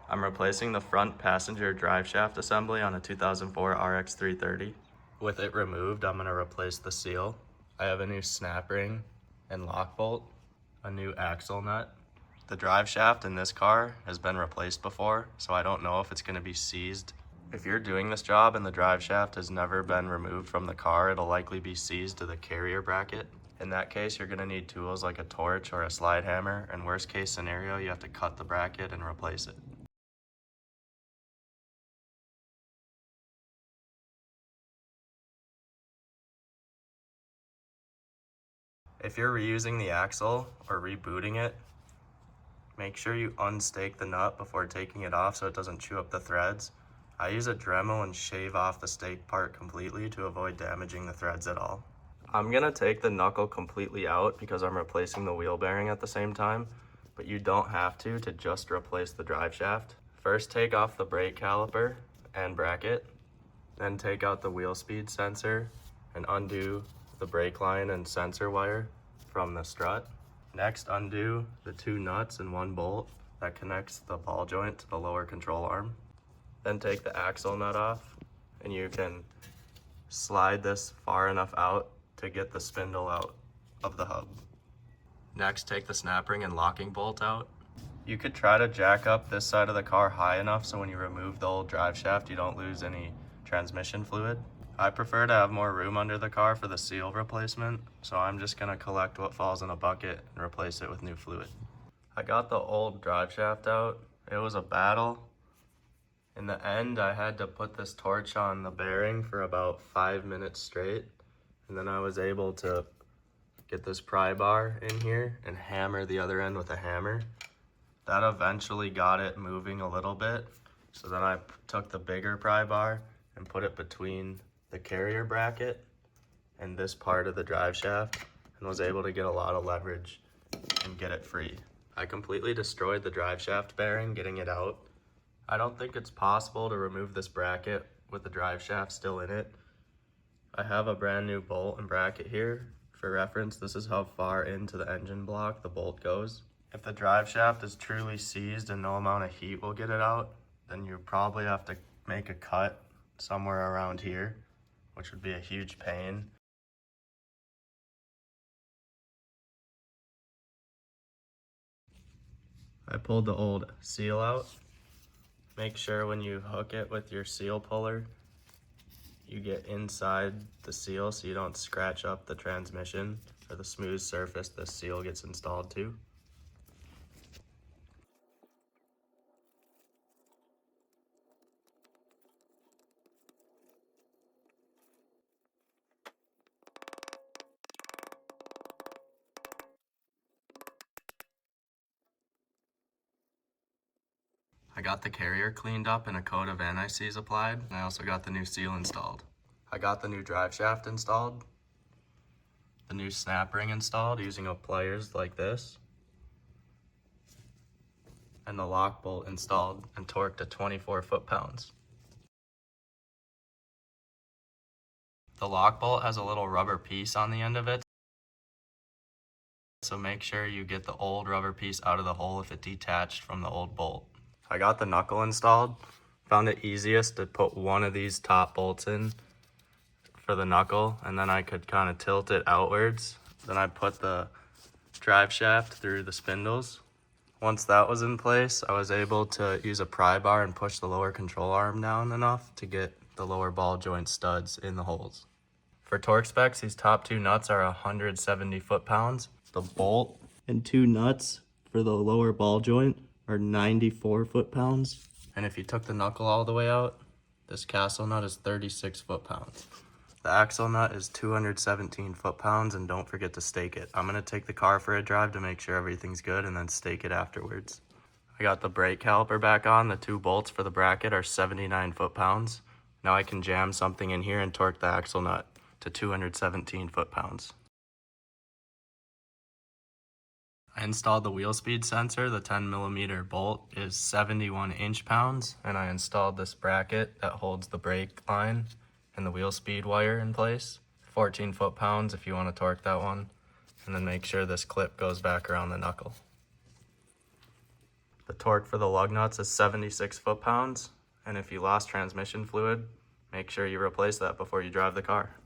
I'm replacing the front passenger drive shaft assembly on a 2004 RX330. With it removed, I'm going to replace the seal. I have a new snap ring and lock bolt, a new axle nut. The drive shaft in this car has been replaced before, so I don't know if it's going to be seized. If you're doing this job and the drive shaft has never been removed from the car, it'll likely be seized to the carrier bracket. In that case, you're going to need tools like a torch or a slide hammer, and worst case scenario, you have to cut the bracket and replace it. If you're reusing the axle or rebooting it, make sure you unstake the nut before taking it off so it doesn't chew up the threads. I use a Dremel and shave off the stake part completely to avoid damaging the threads at all. I'm gonna take the knuckle completely out because I'm replacing the wheel bearing at the same time, but you don't have to just replace the drive shaft. First, take off the brake caliper and bracket, then take out the wheel speed sensor and undo the brake line and sensor wire from the strut. Next, undo the 2 nuts and 1 bolt that connects the ball joint to the lower control arm. Then take the axle nut off, and you can slide this far enough out to get the spindle out of the hub. Next, take the snap ring and locking bolt out. You could try to jack up this side of the car high enough so when you remove the old drive shaft, you don't lose any transmission fluid. I prefer to have more room under the car for the seal replacement, so I'm just gonna collect what falls in a bucket and replace it with new fluid. I got the old drive shaft out. It was a battle. In the end, I had to put this torch on the bearing for about 5 minutes straight, and then I was able to get this pry bar in here and hammer the other end with a hammer. That eventually got it moving a little bit, so then I took the bigger pry bar and put it between the carrier bracket and this part of the drive shaft and was able to get a lot of leverage and get it free. I completely destroyed the drive shaft bearing getting it out. I don't think it's possible to remove this bracket with the drive shaft still in it. I have a brand new bolt and bracket here. For reference, this is how far into the engine block the bolt goes. If the drive shaft is truly seized and no amount of heat will get it out, then you probably have to make a cut somewhere around here, which would be a huge pain. I pulled the old seal out. Make sure when you hook it with your seal puller, you get inside the seal so you don't scratch up the transmission or the smooth surface the seal gets installed to. I got the carrier cleaned up and a coat of anti-seize applied, and I also got the new seal installed. I got the new drive shaft installed, the new snap ring installed using pliers like this, and the lock bolt installed and torqued to 24 foot-pounds. The lock bolt has a little rubber piece on the end of it, so make sure you get the old rubber piece out of the hole if it detached from the old bolt. I got the knuckle installed. Found it easiest to put one of these top bolts in for the knuckle, and then I could kind of tilt it outwards. Then I put the drive shaft through the spindles. Once that was in place, I was able to use a pry bar and push the lower control arm down enough to get the lower ball joint studs in the holes. For torque specs, these top 2 nuts are 170 foot-pounds. The bolt and 2 nuts for the lower ball joint are 94 foot-pounds. And if you took the knuckle all the way out, this castle nut is 36 foot-pounds. The axle nut is 217 foot-pounds, and don't forget to stake it. I'm gonna take the car for a drive to make sure everything's good and then stake it afterwards. I got the brake caliper back on. The 2 bolts for the bracket are 79 foot-pounds. Now I can jam something in here and torque the axle nut to 217 foot-pounds. I installed the wheel speed sensor. The 10mm bolt is 71 inch-pounds, and I installed this bracket that holds the brake line and the wheel speed wire in place. 14 foot-pounds if you want to torque that one, and then make sure this clip goes back around the knuckle. The torque for the lug nuts is 76 foot-pounds, and if you lost transmission fluid, make sure you replace that before you drive the car.